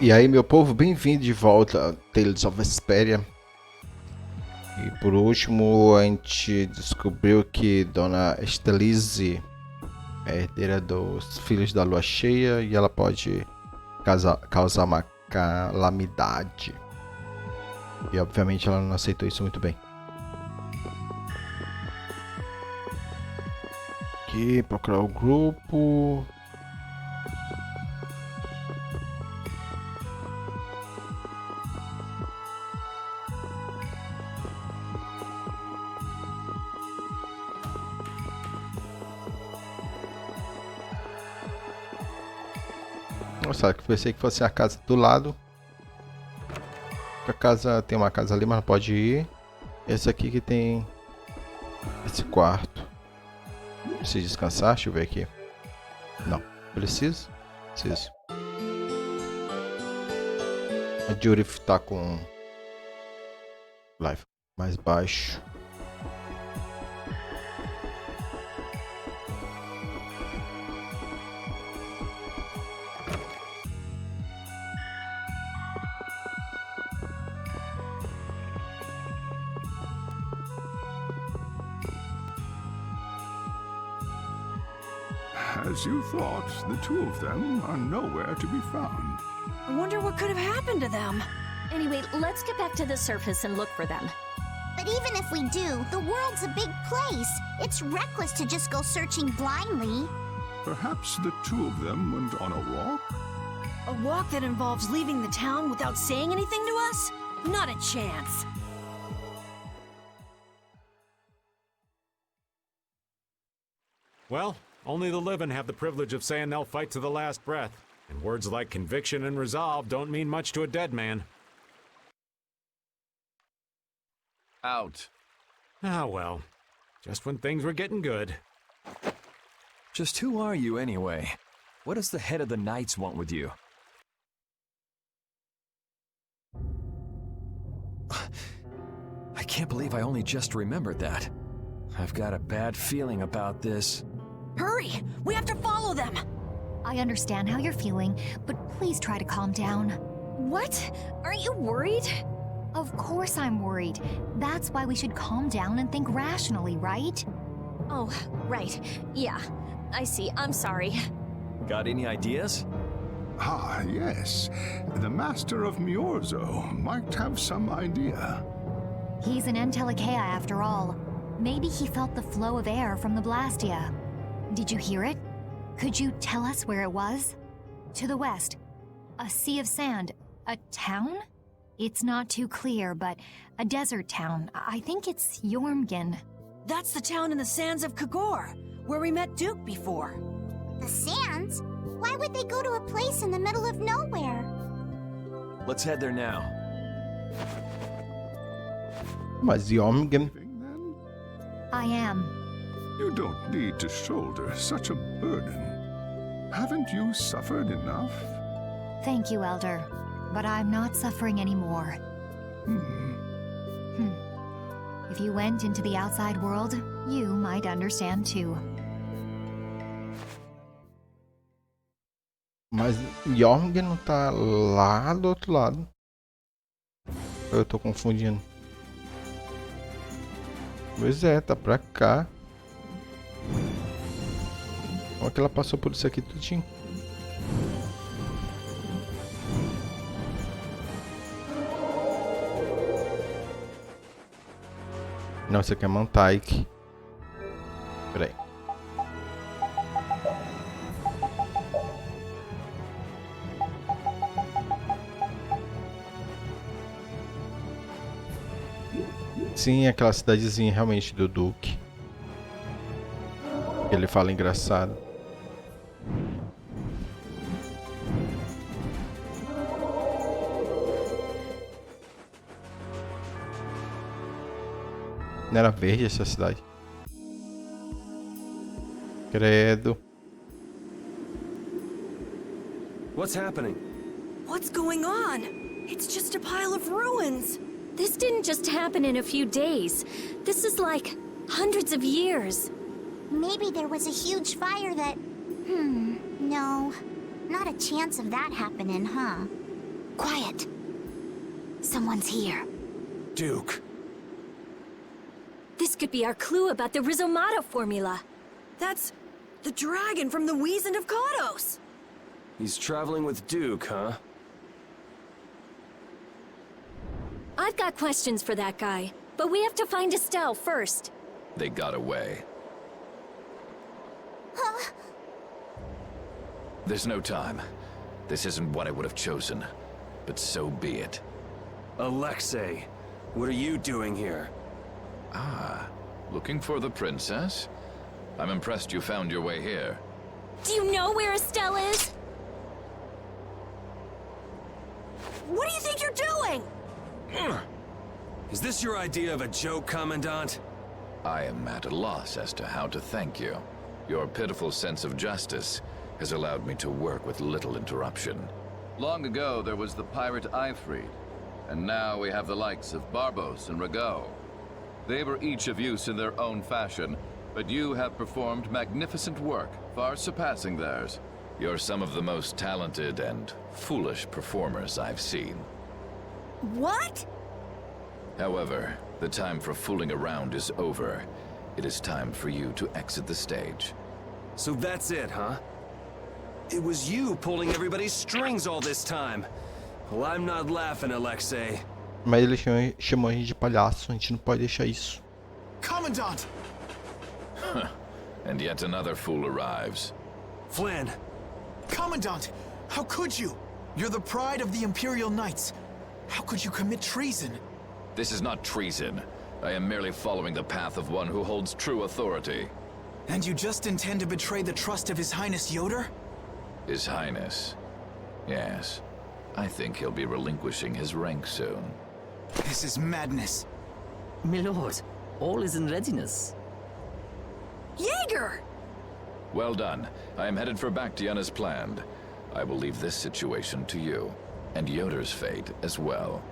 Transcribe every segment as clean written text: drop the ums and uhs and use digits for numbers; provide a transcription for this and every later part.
E aí, meu povo, bem-vindo de volta a Tales of Vesperia. E por último, a gente descobriu que Dona Estelise é herdeira dos filhos da lua cheia e ela pode causar uma calamidade. E obviamente ela não aceitou isso muito bem. Aqui, procurar o grupo. Nossa, eu pensei que fosse a casa do lado. A casa tem uma casa ali, mas não pode ir. Esse aqui que tem esse quarto. Preciso descansar? Deixa eu ver aqui. Não. Preciso? Preciso. A Jury tá com live mais baixo. As you thought, the two of them are nowhere to be found. I wonder what could have happened to them. Anyway, let's get back to the surface and look for them. But even if we do, the world's a big place. It's reckless to just go searching blindly. Perhaps the two of them went on a walk? A walk that involves leaving the town without saying anything to us? Not a chance. Well, only the living have the privilege of saying they'll fight to the last breath. And words like conviction and resolve don't mean much to a dead man. Out. Ah, well. Just when things were getting good. Just who are you, anyway? What does the head of the Knights want with you? I can't believe I only just remembered that. I've got a bad feeling about this. Hurry! We have to follow them! I understand how you're feeling, but please try to calm down. What? Aren't you worried? Of course I'm worried. That's why we should calm down and think rationally, right? Oh, right. Yeah, I see. I'm sorry. Got any ideas? Ah, yes. The Master of Miorzo might have some idea. He's an Entelekea after all. Maybe he felt the flow of air from the blastia. Did you hear it? Could you tell us where it was? To the west. A sea of sand. A town? It's not too clear, but a desert town. I think it's Jormgen. That's the town in the sands of Kagor, where we met Duke before. The sands? Why would they go to a place in the middle of nowhere? Let's head there now. Mas Jormgen. Then I am. you don't need to shoulder such a burden. Haven't you suffered enough? Thank you, Elder. But I'm not suffering anymore. If you went into the outside world, you might understand too. Mas Jormgen não tá lá do outro lado. Eu tô confundindo. Pois é, tá pra cá. Olha que ela passou por isso aqui tudinho. Não, isso aqui é Mantaik. Pera aí. Sim, aquela cidadezinha realmente do Duque. Ele fala engraçado. Não era verde essa cidade? Credo. What's happening? What's going on? It's just a pile of ruins. This didn't just happen in a few days. This is like hundreds of years. Maybe there was a huge fire that... No. Not a chance of that happening, huh? Quiet. Someone's here. Duke. This could be our clue about the Rizomata formula. That's the dragon from the Wizened of Kodos. He's traveling with Duke, huh? I've got questions for that guy, but we have to find Estelle first. They got away. Huh? There's no time. This isn't what I would have chosen, but so be it. Alexei, what are you doing here? Ah, looking for the princess? I'm impressed you found your way here. Do you know where Estelle is? What do you think you're doing? Is this your idea of a joke, Commandant? I am at a loss as to how to thank you. Your pitiful sense of justice has allowed me to work with little interruption. Long ago, there was the pirate Ifrid, and now we have the likes of Barbos and Rago. They were each of use in their own fashion, but you have performed magnificent work, far surpassing theirs. You're some of the most talented and foolish performers I've seen. What? However, the time for fooling around is over. It is time for you to exit the stage. So that's it, huh? It was you pulling everybody's strings all this time. Well, I'm not laughing, Alexei. Mas ele chamou a gente de palhaço, a gente não pode deixar isso. Commandant! And yet another fool arrives. Flynn! Commandant! How could you? You're the pride of the Imperial Knights. How could you commit treason? This is not treason. I am merely following the path of one who holds true authority. And you just intend to betray the trust of His Highness Yoder? His Highness. Yes. I think he'll be relinquishing his rank soon. This is madness. My lord, all is in readiness. Jaeger! Well done. I am headed for Bactian as planned. I will leave this situation to you, and Yoder's fate as well.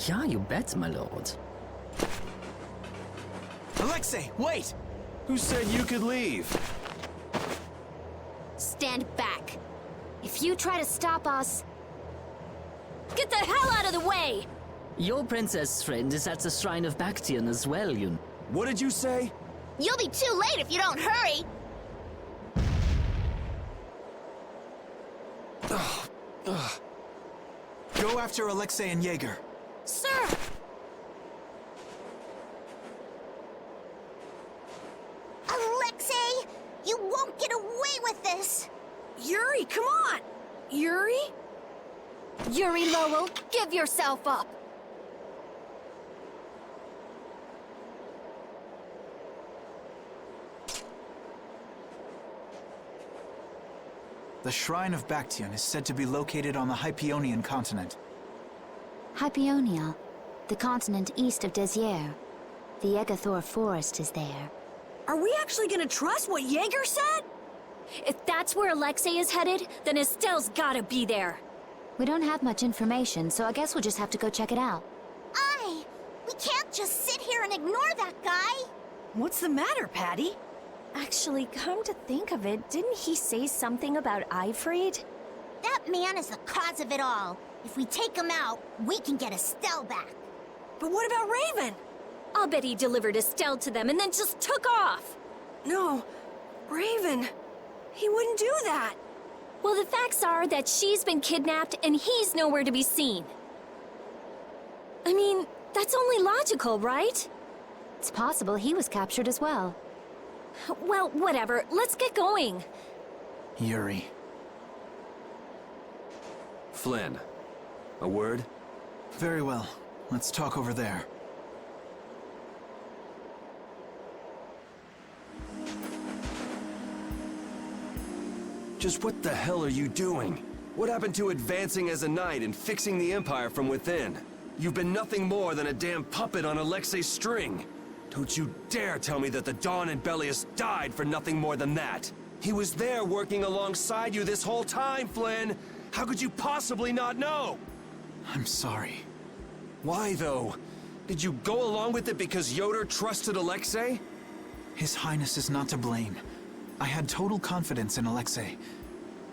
Yeah, you bet, my lord. Alexei, wait! Who said you could leave? Stand back. If you try to stop us... Get the hell out of the way! Your princess friend is at the Shrine of Bactian as well, you know. What did you say? You'll be too late if you don't hurry. Go after Alexei and Jaeger. Sir! Alexei, you won't get away with this. Yuri, come on! Yuri? Yuri Lowell, give yourself up! The Shrine of Bactian is said to be located on the Hypionian continent. Hypionia, the continent east of Desier. The Egathor forest is there. Are we actually gonna trust what Jaeger said? If that's where Alexei is headed, then Estelle's gotta be there. We don't have much information, so I guess we'll just have to go check it out. We can't just sit here and ignore that guy. What's the matter, Patty? Actually, come to think of it, didn't he say something about Ifrid? That man is the cause of it all. If we take him out, we can get Estelle back. But what about Raven? I'll bet he delivered Estelle to them and then just took off. No, Raven. He wouldn't do that. Well, the facts are that she's been kidnapped and he's nowhere to be seen. I mean, that's only logical, right? It's possible he was captured as well. Well, whatever. Let's get going. Yuri. Flynn, a word? Very well. Let's talk over there. Just what the hell are you doing? What happened to advancing as a knight and fixing the Empire from within? You've been nothing more than a damn puppet on Alexei's string. Don't you dare tell me that the Dawn and Bellius died for nothing more than that. He was there working alongside you this whole time, Flynn. How could you possibly not know? I'm sorry. Why, though? Did you go along with it because Yoder trusted Alexei? His Highness is not to blame. I had total confidence in Alexei.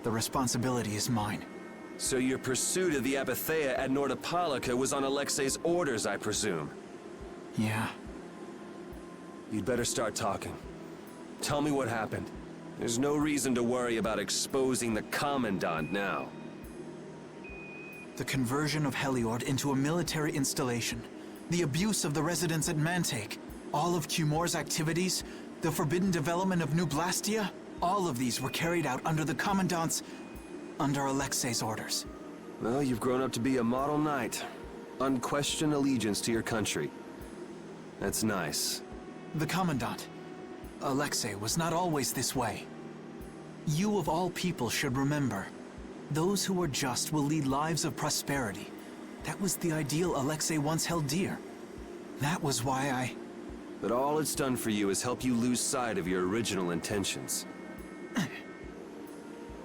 The responsibility is mine. So your pursuit of the Apatheia at Nordopolica was on Alexei's orders, I presume? Yeah. You'd better start talking. Tell me what happened. There's no reason to worry about exposing the Commandant now. The conversion of Heliord into a military installation. The abuse of the residents at Mantake. All of Comemore's activities. The forbidden development of New Blastia. All of these were carried out under the Commandant's... under Alexei's orders. Well, you've grown up to be a model knight. Unquestioned allegiance to your country. That's nice. The Commandant, Alexei, was not always this way. You of all people should remember. Those who are just will lead lives of prosperity. That was the ideal Alexei once held dear. That was why I... But all it's done for you is help you lose sight of your original intentions.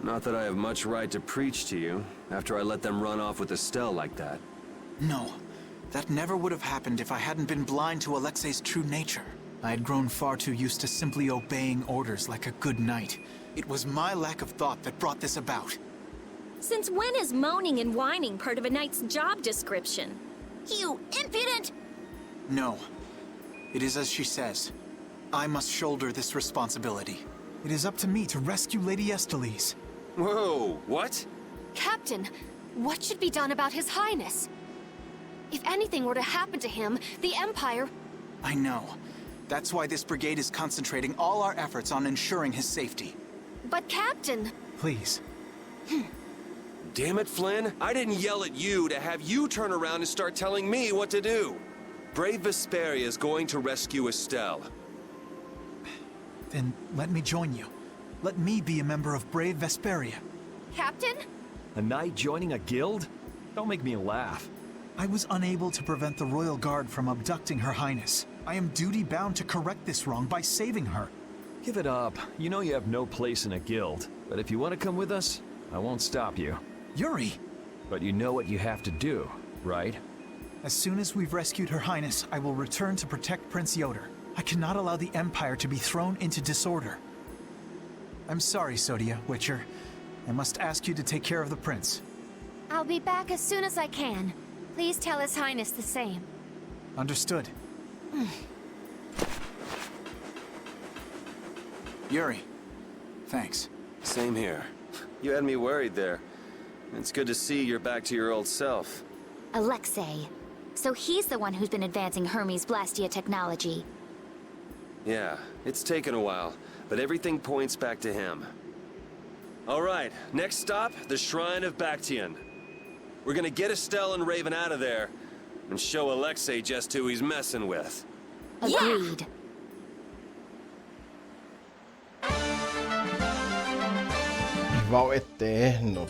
Not that I have much right to preach to you, after I let them run off with Estelle like that. No, that never would have happened if I hadn't been blind to Alexei's true nature. I had grown far too used to simply obeying orders like a good knight. It was my lack of thought that brought this about. Since when is moaning and whining part of a knight's job description? You impudent! No. It is as she says. I must shoulder this responsibility. It is up to me to rescue Lady Estellise. Whoa, what? Captain, what should be done about His Highness? If anything were to happen to him, the Empire... I know. That's why this brigade is concentrating all our efforts on ensuring his safety. But Captain... Please. Damn it, Flynn. I didn't yell at you to have you turn around and start telling me what to do. Brave Vesperia is going to rescue Estelle. Then let me join you. Let me be a member of Brave Vesperia. Captain? A knight joining a guild? Don't make me laugh. I was unable to prevent the Royal Guard from abducting Her Highness. I am duty-bound to correct this wrong by saving her. Give it up. You know you have no place in a guild. But if you want to come with us, I won't stop you. Yuri! But you know what you have to do, right? As soon as we've rescued Her Highness, I will return to protect Prince Yoder. I cannot allow the Empire to be thrown into disorder. I'm sorry, Sodia, Witcher. I must ask you to take care of the prince. I'll be back as soon as I can. Please tell His Highness the same. Understood. Yuri, thanks. Same here. You had me worried there. It's good to see you're back to your old self. Alexei. So he's the one who's been advancing Hermes' Blastia technology. Yeah, it's taken a while, but everything points back to him. All right, next stop, the Shrine of Bactian. We're gonna get Estelle and Raven out of there, and show Alexei just who he's messing with. Agreed. Rival eterno.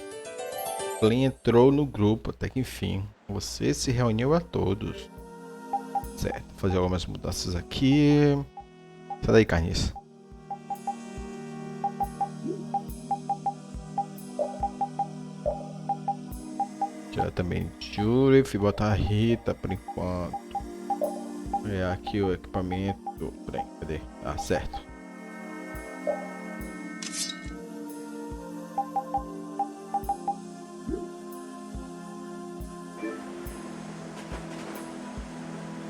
Flynn entrou no grupo até que enfim. Você se reuniu a todos. Certo, vou fazer algumas mudanças aqui. Sai daí, carniça. Tirar também Jury, fui botar a Rita por enquanto. Olhar aqui o equipamento. Peraí, cadê? Ah, certo.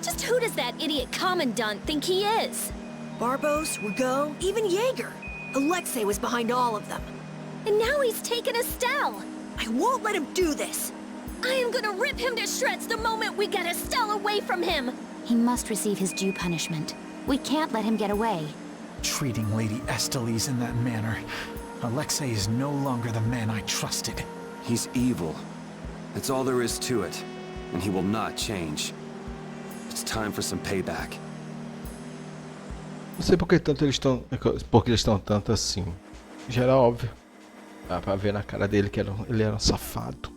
Just who does that idiot Commandant think he is? Barbos, Rigaud, even Jaeger. Alexei was behind all of them. And now he's taken Estelle. I won't let him do this. I am gonna rip him to shreds the moment we get Estelle away from him. He must receive his due punishment. We can't let him get away. Treating Lady Estellise in that manner. Alexei is no longer the man I trusted. He's evil. That's all there is to it. And he will not change. It's time for some payback. Não sei porque tanto eles estão. Porque eles estão tanto assim. Já era óbvio. Dá pra ver na cara dele que ele era um safado.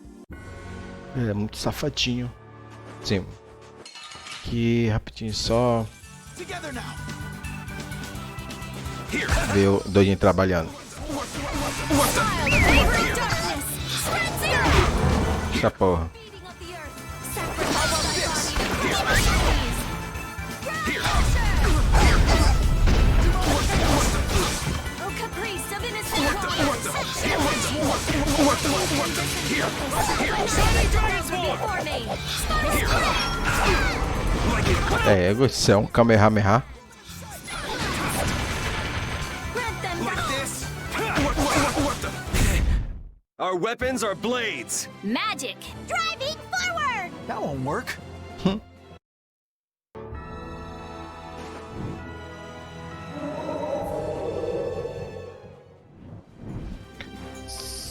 Ele é muito safadinho. Sim. Aqui rapidinho só. Ver o doidinho trabalhando. Essa porra. É, isso é um Kamehameha. Our weapons are blades. Magic! Driving forward! That won't work.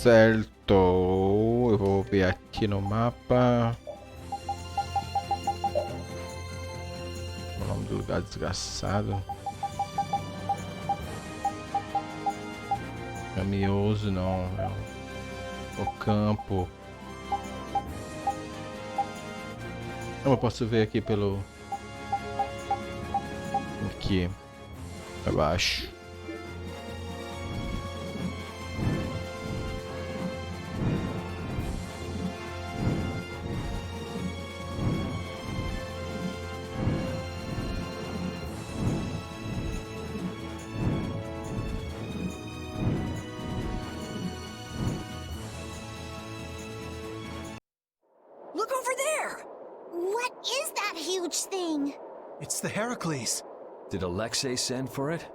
Certo, eu vou ver aqui no mapa o nome do lugar desgraçado. Caminhoso não, é o campo. Eu posso ver aqui pelo aqui pra baixo. Look over there! What is that huge thing? It's the Heracles. Did Alexei send for it?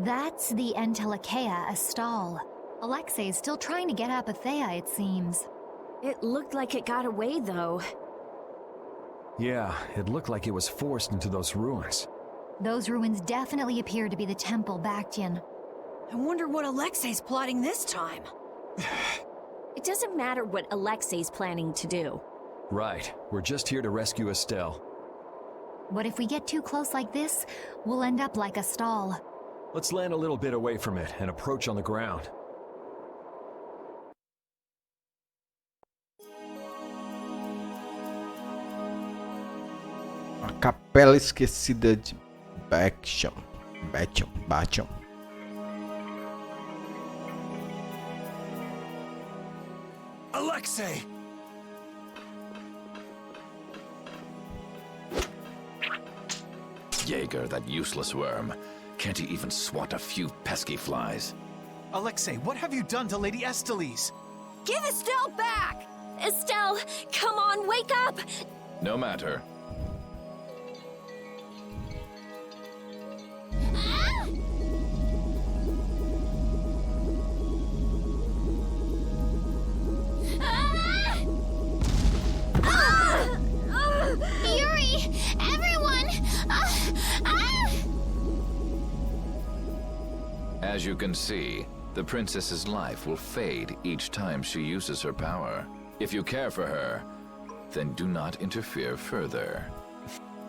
That's the Entelikeia, a stall. Alexei's still trying to get Apatheia, it seems. It looked like it got away, though. Yeah, it looked like it was forced into those ruins. Those ruins definitely appear to be the Temple Bactian. I wonder what Alexei's plotting this time. It doesn't matter what Alexei's planning to do. Right, we're just here to rescue Estelle. What if we get too close like this? We'll end up like a stall. Let's land a little bit away from it and approach on the ground. A capela esquecida de Bactian. Alexei! Jaeger, that useless worm. Can't he even swat a few pesky flies? Alexei, what have you done to Lady Estellise? Give Estelle back! Estelle, come on, wake up! No matter. Yuri! Everyone! As you can see, the princess's life will fade each time she uses her power. If you care for her, then do not interfere further.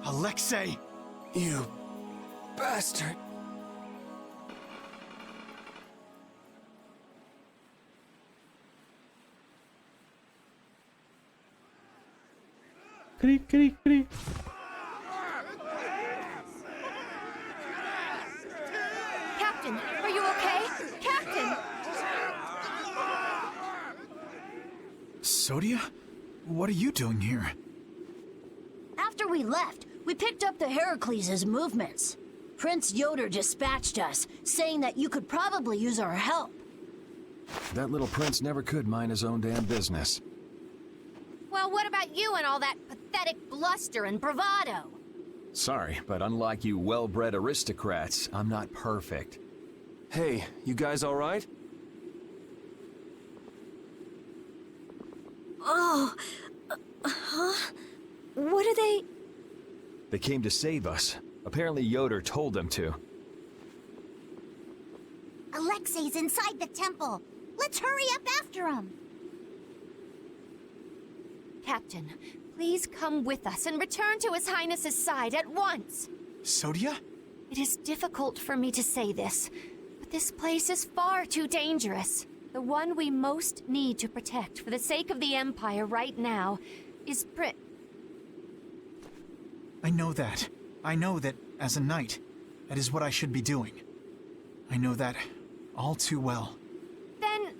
Alexei! You bastard! Cri, cri, cri. Captain, are you okay? Captain! Sodia? What are you doing here? After we left, we picked up the Heracles' movements. Prince Yoder dispatched us, saying that you could probably use our help. That little prince never could mind his own damn business. Well, what about you and all that pathetic bluster and bravado? Sorry, but unlike you well-bred aristocrats, I'm not perfect. Hey, you guys alright? Oh, huh? What are they? They came to save us. Apparently Yoder told them to. Alexei's inside the temple. Let's hurry up after him. Captain, please come with us and return to His Highness's side at once. Sodia? It is difficult for me to say this, but this place is far too dangerous. The one we most need to protect for the sake of the Empire right now is I know that. I know that, as a knight, that is what I should be doing. I know that all too well. Then...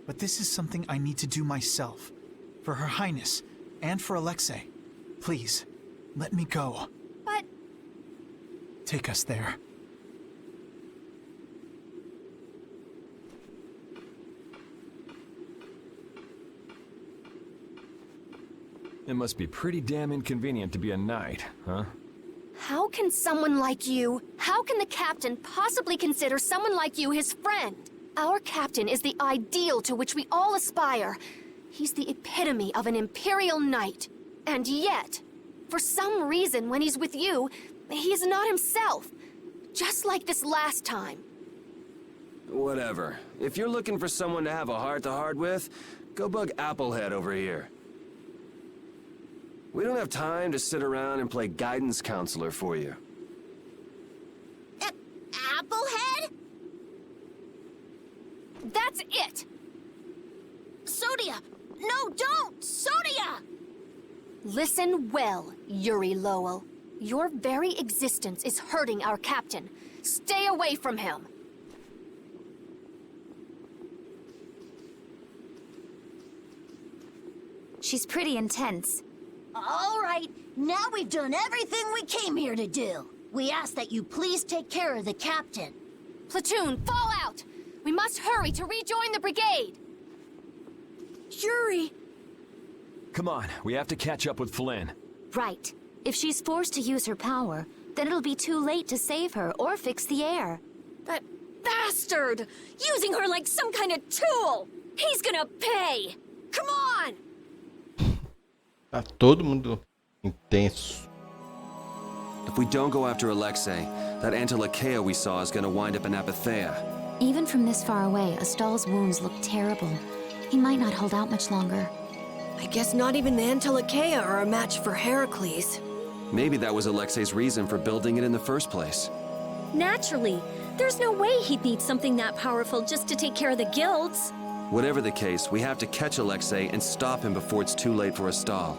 But this is something I need to do myself. For Her Highness, and for Alexei. Please, let me go. But... Take us there. It must be pretty damn inconvenient to be a knight, huh? How can someone like you, how can the captain possibly consider someone like you his friend? Our captain is the ideal to which we all aspire. He's the epitome of an imperial knight. And yet, for some reason when he's with you, he's not himself. Just like this last time. Whatever. If you're looking for someone to have a heart-to-heart with, go bug Applehead over here. We don't have time to sit around and play guidance counselor for you. Applehead? That's it! Sodia! No, don't! Sodia! Listen well, Yuri Lowell. Your very existence is hurting our captain. Stay away from him. She's pretty intense. All right, now we've done everything we came here to do. We ask that you please take care of the captain. Platoon, fall out! We must hurry to rejoin the brigade! Yuri! Come on, we have to catch up with Flynn. Right. If she's forced to use her power, then it'll be too late to save her or fix the air. That bastard! Using her like some kind of tool! He's gonna pay! Come on! Tá todo mundo intenso. If we don't go after Alexei, that Antilocheia we saw is gonna wind up in Apatheia. Even from this far away, Astal's wounds look terrible. He might not hold out much longer. I guess not even the Antilocheia are a match for Heracles. Maybe that was Alexei's reason for building it in the first place. Naturally. There's no way he'd need something that powerful just to take care of the guilds. Whatever the case, we have to catch Alexei and stop him before it's too late for Astal.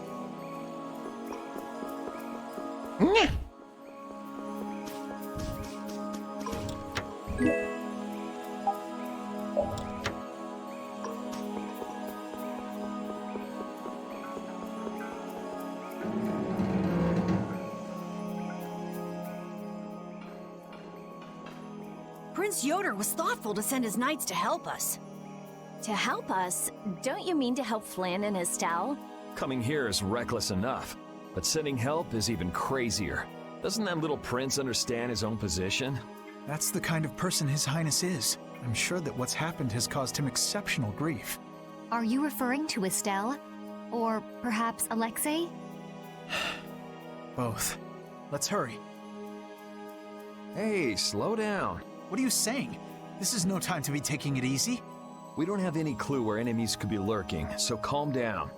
Prince Yoder was thoughtful to send his knights to help us. To help us? Don't you mean to help Flynn and Astal? Coming here is reckless enough, but sending help is even crazier. Doesn't that little prince understand his own position? That's the kind of person His Highness is. I'm sure that what's happened has caused him exceptional grief. Are you referring to Estelle? Or perhaps Alexei? Both. Let's hurry. Hey, slow down. What are you saying? This is no time to be taking it easy. We don't have any clue where enemies could be lurking, so calm down.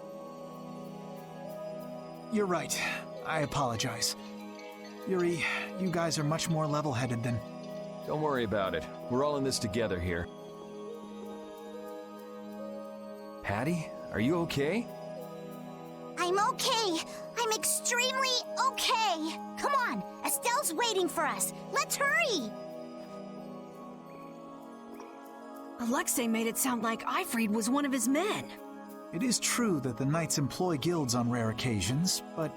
You're right. I apologize. Yuri, you guys are much more level-headed than... Don't worry about it. We're all in this together here. Patty, are you okay? I'm okay. I'm extremely okay. Come on, Estelle's waiting for us. Let's hurry. Alexei made it sound like Ifrid was one of his men. It is true that the knights employ guilds on rare occasions, but...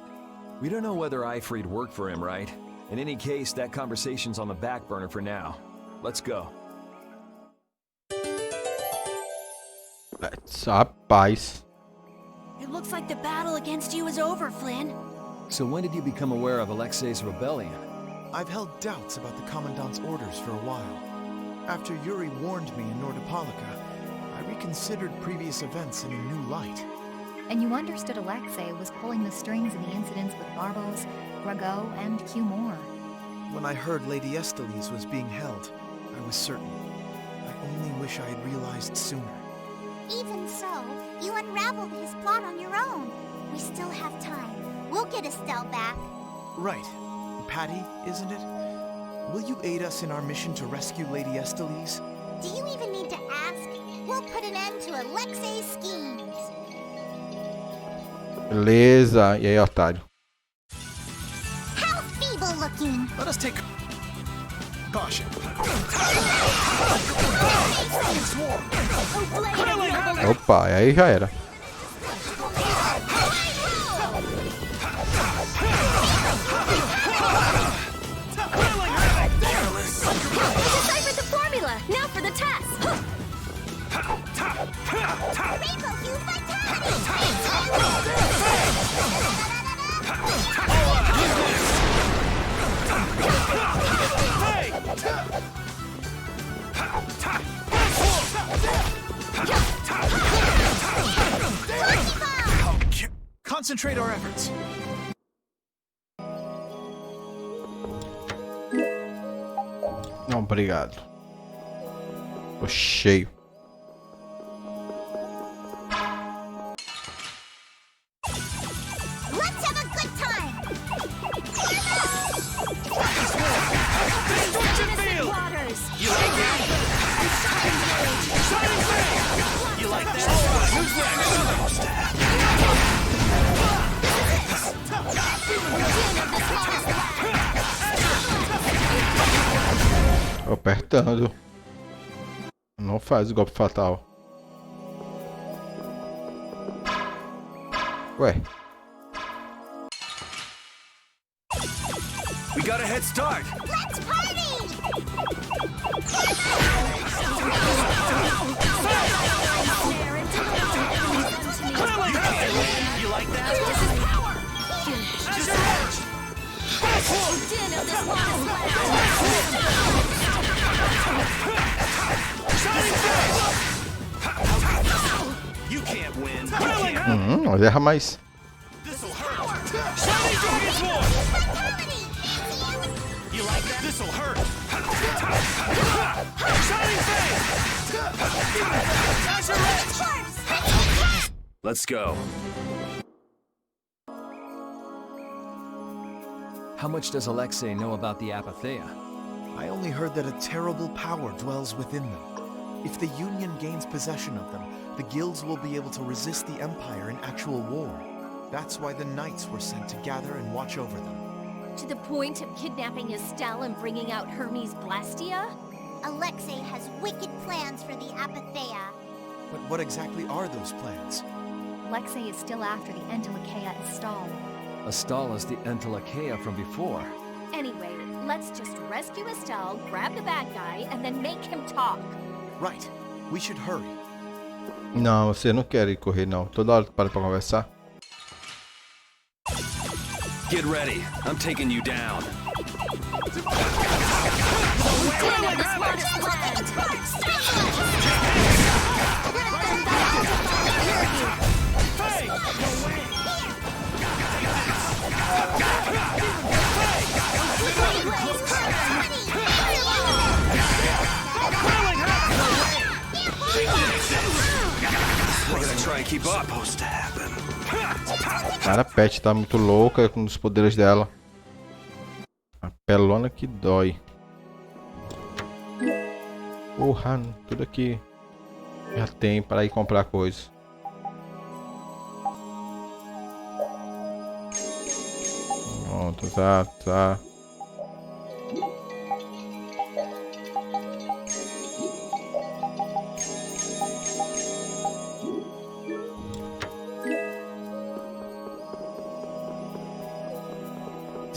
We don't know whether Ifrid worked for him, right? In any case, that conversation's on the back burner for now. Let's go. Rapaz. It looks like the battle against you is over, Flynn. So when did you become aware of Alexei's rebellion? I've held doubts about the Commandant's orders for a while. After Yuri warned me in Nordopolica, I reconsidered previous events in a new light. And you understood Alexei was pulling the strings in the incidents with Barbos, Rago, and Comemore. When I heard Lady Estellise was being held, I was certain. I only wish I had realized sooner. Even so, you unraveled his plot on your own. We still have time. We'll get Estelle back. Right. Patty, isn't it? Will you aid us in our mission to rescue Lady Estellise? Do you even need to ask? will put an end to Alexei's schemes. Beleza. E aí, otário? How feeble looking. Let us take caution. Opa, e aí já era. Deciphered the formula. Now for the test. Rainbow hue vitality. Concentrate our efforts. Não, obrigado. Tô cheio. Let's have a good time. Waters. You like that? You like that? Who's Tô apertando. Não faz o golpe fatal. Ué. We got a head start. Let's party. You like that? You can't win. Mas erra mais. You like that? This'll hurt. Let's go. How much does Alexei know about the Apatheia? I only heard that a terrible power dwells within them. If the Union gains possession of them, the guilds will be able to resist the Empire in actual war. That's why the knights were sent to gather and watch over them. To the point of kidnapping Estelle and bringing out Hermes' Blastia? Alexei has wicked plans for the Apatheia. But what exactly are those plans? Alexei is still after the Entelecheia Estelle. Estelle is the Entelecheia from before. Anyway, let's just rescue Estelle, grab the bad guy, and then make him talk. Right. We should hurry. Não, você não quer ir correr, não. Toda hora para pra conversar. Get ready. I'm taking you down. We're gonna try and keep up. Supposed to happen. Cara, a Pet tá muito louca com os poderes dela. A pelona que dói. Porra, tudo aqui já tem para ir comprar coisas. Pronto, tá.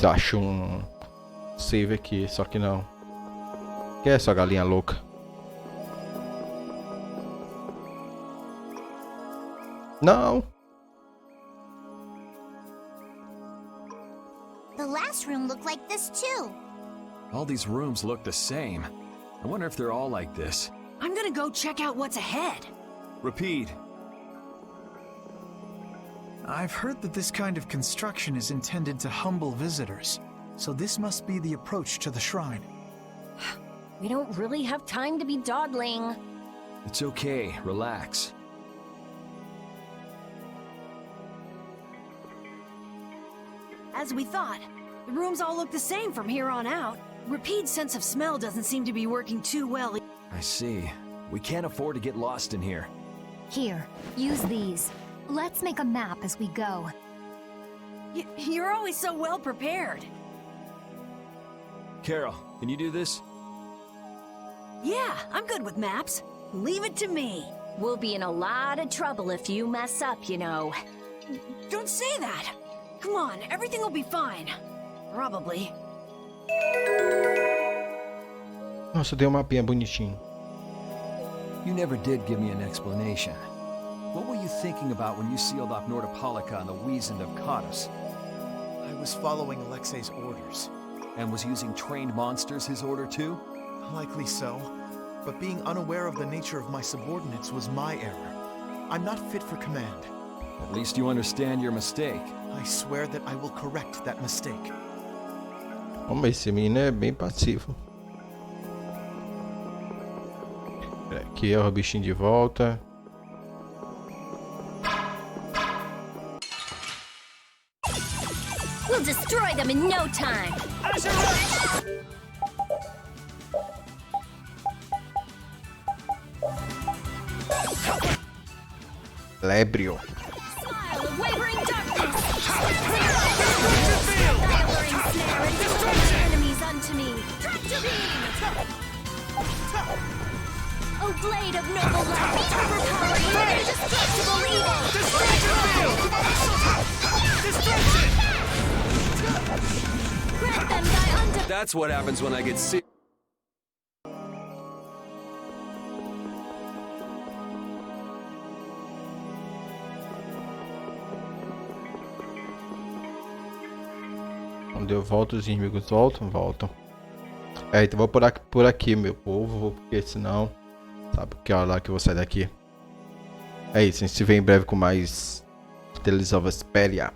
Acho um save aqui, só que não. Que é essa galinha louca? Não. The last room looked like this too. All these rooms look the same. I wonder if they're all like this. I'm gonna go check out what's ahead. Repeat. I've heard that this kind of construction is intended to humble visitors, so this must be the approach to the shrine. We don't really have time to be dawdling. It's okay, relax. As we thought, the rooms all look the same from here on out. Repeat's sense of smell doesn't seem to be working too well. I see. We can't afford to get lost in here. Here, use these. Let's make a map as we go. You're always so well prepared. Carol, can you do this? Yeah, I'm good with maps. Leave it to me. We'll be in a lot of trouble if you mess up, you know. Don't say that. Come on, everything will be fine. Probably. Nossa, deu um mapinha bonitinho. You never did give me an explanation. What were you thinking about when you sealed off Nordopolica and the Wiesent have caught us? I was following Alexei's orders. And was using trained monsters his order too? Likely so. But being unaware of the nature of my subordinates was my error. I'm not fit for command. At least you understand your mistake. I swear that I will correct that mistake. Como esse menino é bem passivo. Aqui é o bichinho de volta. We'll destroy them in no time. Lébrio. Smile of wavering darkness. Enemies unto me. Tractor beam. O blade of noble light, overpowering and indestructible evil. Grant them thy That's what happens when I get sick. Quando eu volto, os inimigos voltam. Então vou por aqui, meu povo, porque senão, sabe que hora lá que eu vou sair daqui. É isso, a gente se vê em breve com mais Tales of Vesperia.